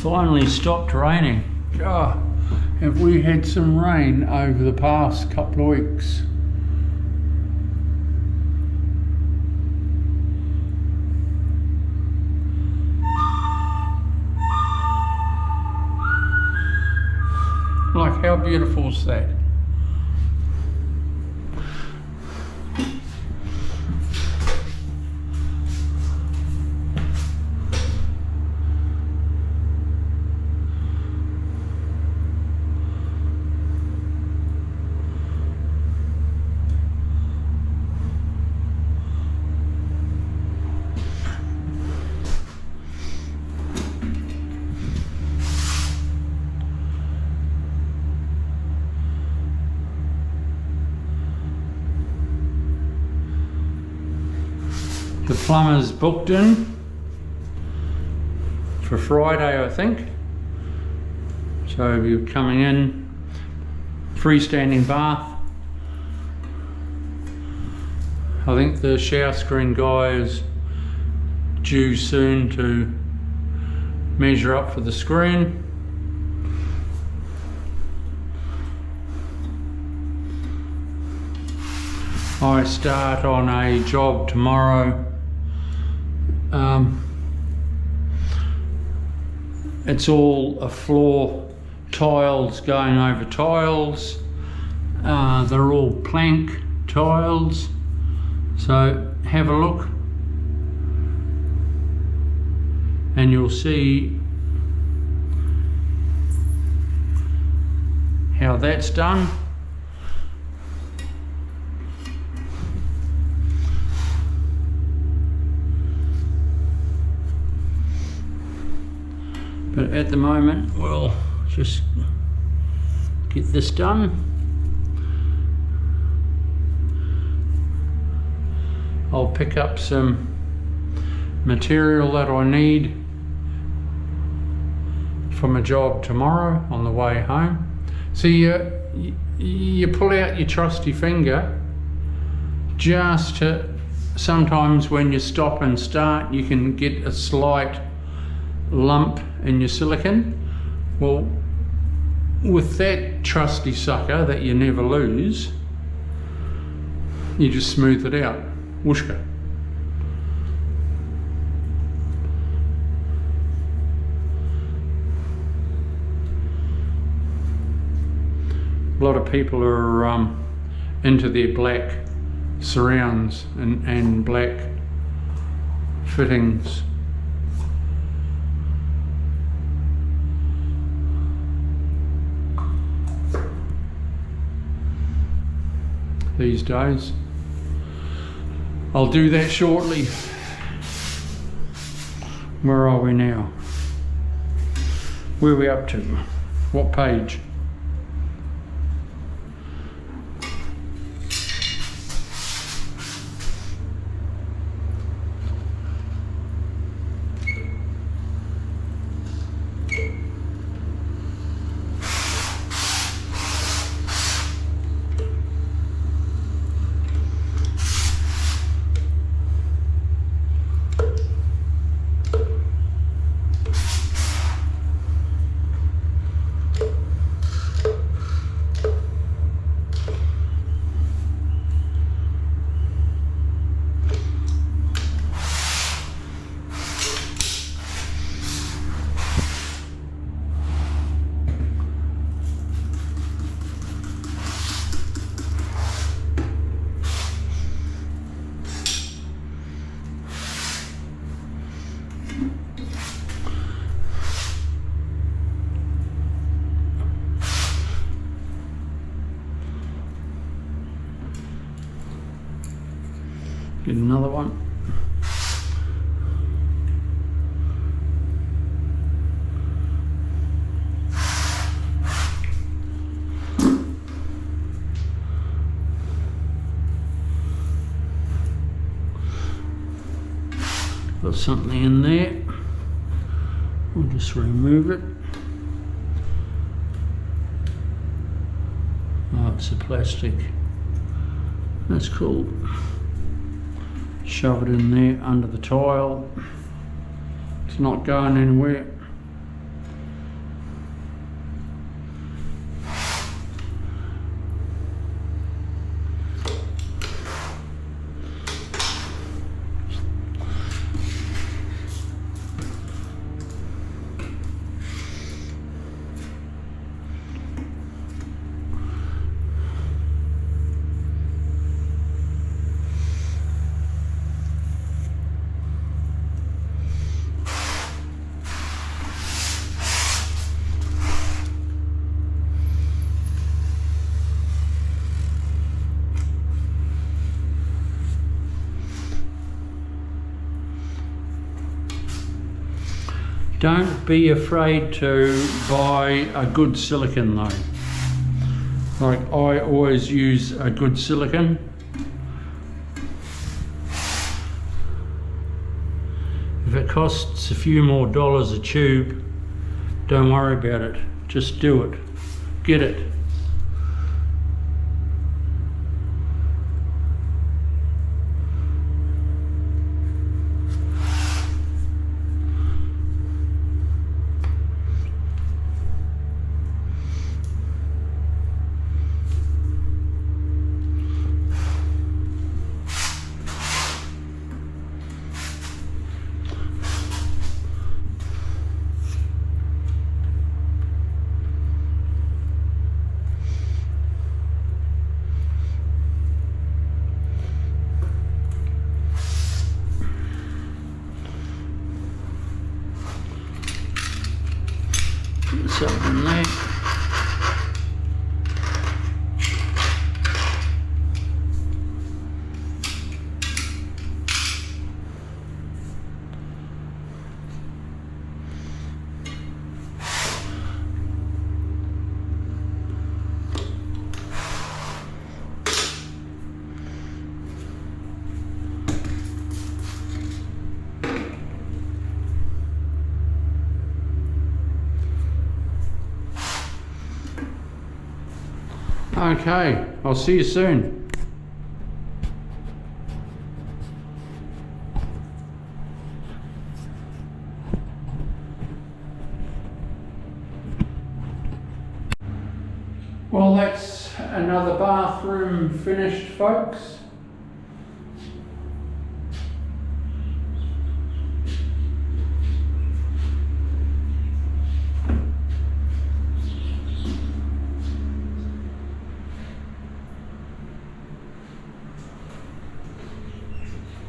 Finally stopped raining. God, have we had some rain over the past couple of weeks? Like, how beautiful is that? The plumber's booked in for Friday, I think. So you're coming in, freestanding bath. I think the shower screen guy is due soon to measure up for the screen. I start on a job tomorrow. It's all a floor, tiles going over tiles. They're all plank tiles. So have a look and you'll see how that's done. But at the moment, we'll just get this done. I'll pick up some material that I need from a job tomorrow on the way home. So you pull out your trusty finger just to, sometimes when you stop and start, you can get a slight lump in your silicone. Well, with that trusty sucker that you never lose, you just smooth it out. Whooshka. A lot of people are into their black surrounds and black fittings. These days. I'll do that shortly. Where are we now? Where are we up to? What page? Get another one. Got something in there. We'll just remove it. Oh, it's a plastic. That's cool. Shove it in there under the tile. It's not going anywhere. Don't be afraid to buy a good silicone though. Like I always use a good silicone. If it costs a few more dollars a tube, don't worry about it. Just do it. Get it. Something there. Okay, I'll see you soon. Well, that's another bathroom finished, folks.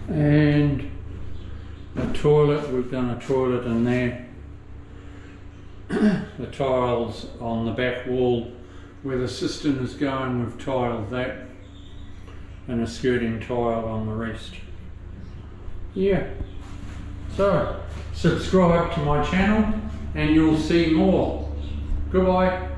And a toilet, we've done a toilet in there. The tiles on the back wall where the cistern is going, we've tiled that, and a skirting tile on the rest. Yeah, so subscribe to my channel and you'll see more. Goodbye.